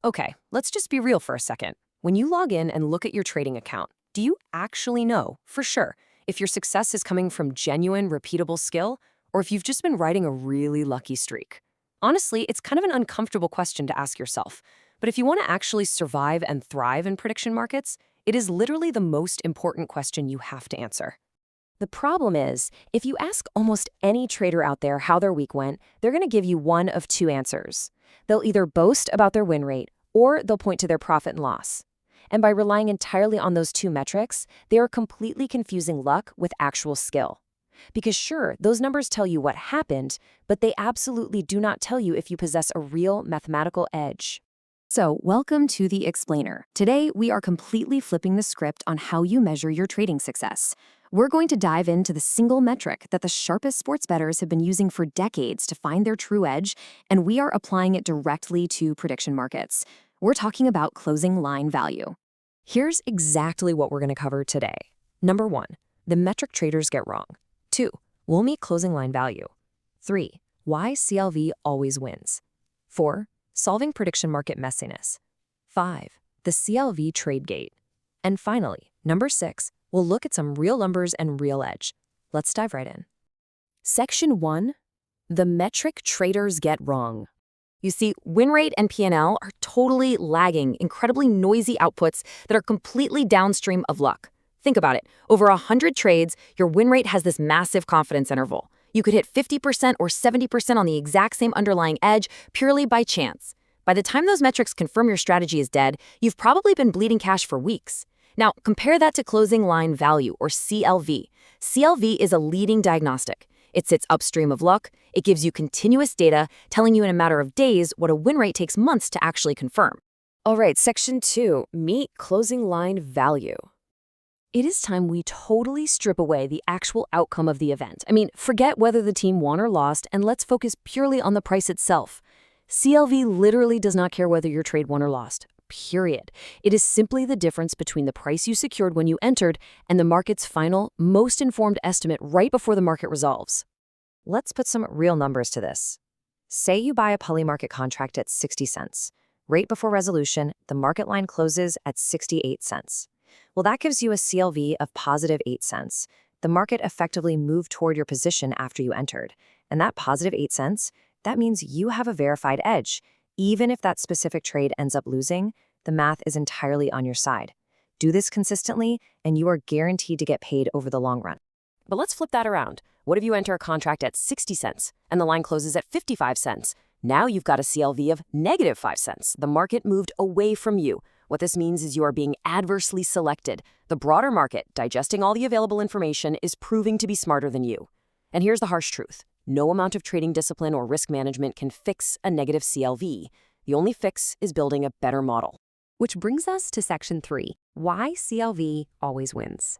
Okay, let's just be real for a second. When you log in and look at your trading account, do you actually know, for sure, if your success is coming from genuine, repeatable skill, or if you've just been riding a really lucky streak? Honestly, it's kind of an uncomfortable question to ask yourself. But if you want to actually survive and thrive in prediction markets, it is literally the most important question you have to answer. The problem is, if you ask almost any trader out there how their week went, they're going to give you one of two answers. They'll either boast about their win rate, or they'll point to their profit and loss. And by relying entirely on those two metrics, they are completely confusing luck with actual skill. Because sure, those numbers tell you what happened, but they absolutely do not tell you if you possess a real mathematical edge. So, welcome to The Explainer. Today, we are completely flipping the script on how you measure your trading success. We're going to dive into the single metric that the sharpest sports bettors have been using for decades to find their true edge, and we are applying it directly to prediction markets. We're talking about closing line value. Here's exactly what we're going to cover today. Number 1, the metric traders get wrong. 2, we'll meet closing line value. 3, why CLV always wins. 4, solving prediction market messiness. 5, the CLV trade gate. And finally, number 6, we'll look at some real numbers and real edge. Let's dive right in. Section 1, the metric traders get wrong. You see, win rate and P&L are totally lagging, incredibly noisy outputs that are completely downstream of luck. Think about it. Over 100 trades, your win rate has this massive confidence interval. You could hit 50% or 70% on the exact same underlying edge purely by chance. By the time those metrics confirm your strategy is dead, you've probably been bleeding cash for weeks. Now, compare that to closing line value, or CLV. CLV is a leading diagnostic. It sits upstream of luck. It gives you continuous data, telling you in a matter of days what a win rate takes months to actually confirm. All right, section 2, meet closing line value. It is time we totally strip away the actual outcome of the event. Forget whether the team won or lost, and let's focus purely on the price itself. CLV literally does not care whether your trade won or lost. Period. It is simply the difference between the price you secured when you entered and the market's final, most informed estimate right before the market resolves. Let's put some real numbers to this. Say you buy a Polymarket contract at 60 cents. Right before resolution, the market line closes at 68 cents. Well, that gives you a CLV of positive 8 cents. The market effectively moved toward your position after you entered. And that positive 8 cents, that means you have a verified edge. Even if that specific trade ends up losing, the math is entirely on your side. Do this consistently, and you are guaranteed to get paid over the long run. But let's flip that around. What if you enter a contract at 60 cents, and the line closes at 55 cents? Now you've got a CLV of negative 5 cents. The market moved away from you. What this means is you are being adversely selected. The broader market, digesting all the available information, is proving to be smarter than you. And here's the harsh truth. No amount of trading discipline or risk management can fix a negative CLV. The only fix is building a better model. Which brings us to section 3, why CLV always wins.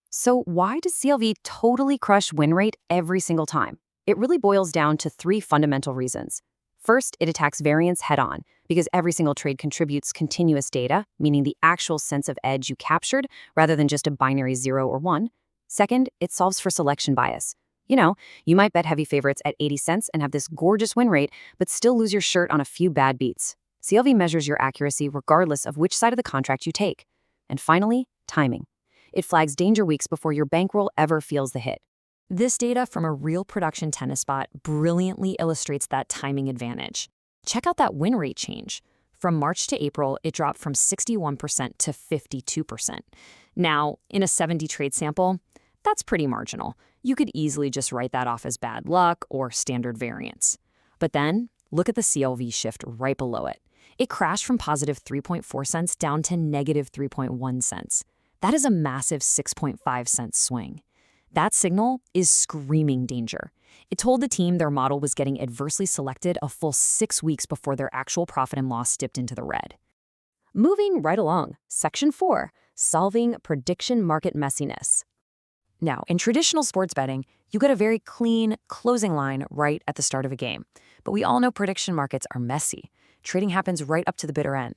So why does CLV totally crush win rate every single time? It really boils down to 3 fundamental reasons. First, it attacks variance head-on, because every single trade contributes continuous data, meaning the actual sense of edge you captured, rather than just a binary 0 or 1. Second, it solves for selection bias. You might bet heavy favorites at 80 cents and have this gorgeous win rate, but still lose your shirt on a few bad beats. CLV measures your accuracy regardless of which side of the contract you take. And finally, timing. It flags danger weeks before your bankroll ever feels the hit. This data from a real production tennis spot brilliantly illustrates that timing advantage. Check out that win rate change. From March to April, it dropped from 61% to 52%. Now, in a 70 trade sample, that's pretty marginal. You could easily just write that off as bad luck or standard variance. But then, look at the CLV shift right below it. It crashed from positive 3.4 cents down to negative 3.1 cents. That is a massive 6.5 cent swing. That signal is screaming danger. It told the team their model was getting adversely selected a full 6 weeks before their actual profit and loss dipped into the red. Moving right along, section 4, solving prediction market messiness. Now, in traditional sports betting, you get a very clean closing line right at the start of a game. But we all know prediction markets are messy. Trading happens right up to the bitter end.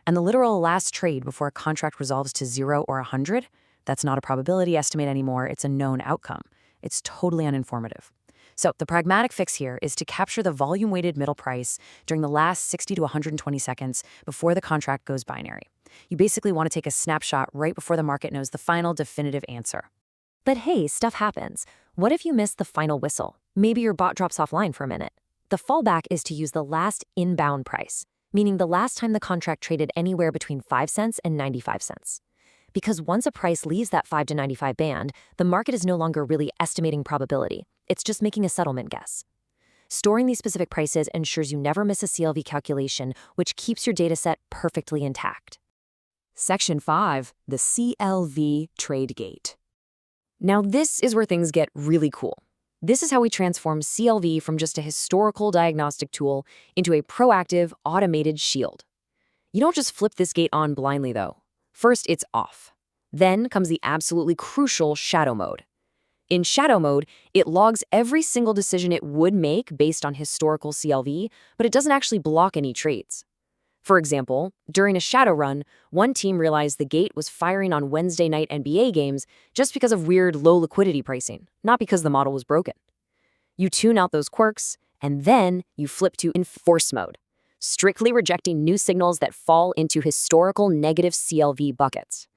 And the literal last trade before a contract resolves to 0 or 100, that's not a probability estimate anymore, it's a known outcome. It's totally uninformative. So the pragmatic fix here is to capture the volume-weighted middle price during the last 60 to 120 seconds before the contract goes binary. You basically want to take a snapshot right before the market knows the final definitive answer. But hey, stuff happens. What if you miss the final whistle? Maybe your bot drops offline for a minute. The fallback is to use the last inbound price, meaning the last time the contract traded anywhere between 5 cents and 95 cents. Because once a price leaves that 5 to 95 band, the market is no longer really estimating probability. It's just making a settlement guess. Storing these specific prices ensures you never miss a CLV calculation, which keeps your dataset perfectly intact. Section 5, the CLV trade gate. Now this is where things get really cool. This is how we transform CLV from just a historical diagnostic tool into a proactive, automated shield. You don't just flip this gate on blindly, though. First, it's off. Then comes the absolutely crucial shadow mode. In shadow mode, it logs every single decision it would make based on historical CLV, but it doesn't actually block any trades. For example, during a shadow run, one team realized the gate was firing on Wednesday night NBA games just because of weird low liquidity pricing, not because the model was broken. You tune out those quirks, and then you flip to enforce mode, strictly rejecting new signals that fall into historical negative CLV buckets.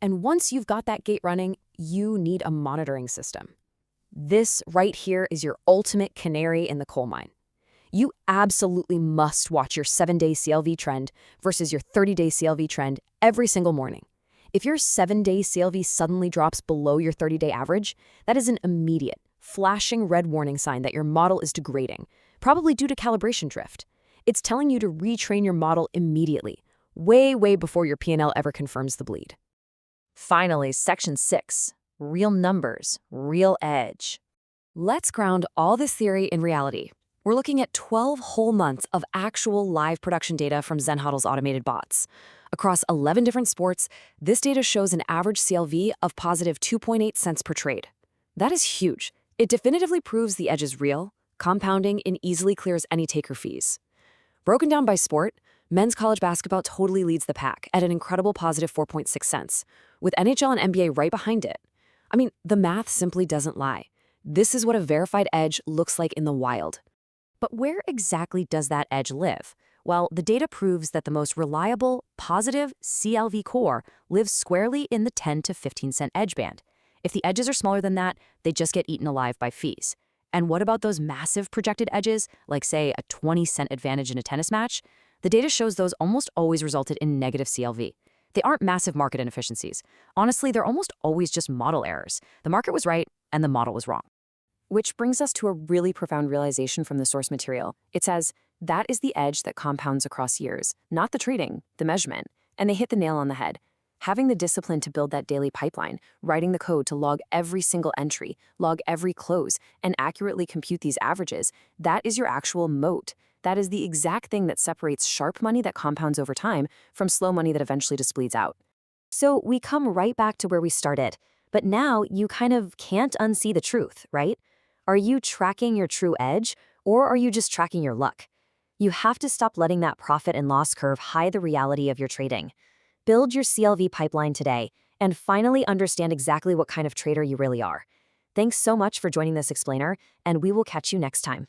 And once you've got that gate running, you need a monitoring system. This right here is your ultimate canary in the coal mine. You absolutely must watch your 7-day CLV trend versus your 30-day CLV trend every single morning. If your 7-day CLV suddenly drops below your 30-day average, that is an immediate, flashing red warning sign that your model is degrading, probably due to calibration drift. It's telling you to retrain your model immediately, way before your P&L ever confirms the bleed. Finally, Section 6, real numbers, real edge. Let's ground all this theory in reality. We're looking at 12 whole months of actual live production data from ZenHODL's automated bots. Across 11 different sports, this data shows an average CLV of positive 2.8 cents per trade. That is huge. It definitively proves the edge is real, compounding, and easily clears any taker fees. Broken down by sport, men's college basketball totally leads the pack at an incredible positive 4.6 cents, with NHL and NBA right behind it. I mean, the math simply doesn't lie. This is what a verified edge looks like in the wild. But where exactly does that edge live? Well, the data proves that the most reliable, positive CLV core lives squarely in the 10 to 15 cent edge band. If the edges are smaller than that, they just get eaten alive by fees. And what about those massive projected edges, like say a 20-cent advantage in a tennis match? The data shows those almost always resulted in negative CLV. They aren't massive market inefficiencies. Honestly, they're almost always just model errors. The market was right and the model was wrong. Which brings us to a really profound realization from the source material. It says, that is the edge that compounds across years, not the trading, the measurement. And they hit the nail on the head. Having the discipline to build that daily pipeline, writing the code to log every single entry, log every close, and accurately compute these averages, that is your actual moat. That is the exact thing that separates sharp money that compounds over time from slow money that eventually just bleeds out. So we come right back to where we started. But now you kind of can't unsee the truth, right? Are you tracking your true edge, or are you just tracking your luck? You have to stop letting that profit and loss curve hide the reality of your trading. Build your CLV pipeline today and finally understand exactly what kind of trader you really are. Thanks so much for joining this explainer, and we will catch you next time.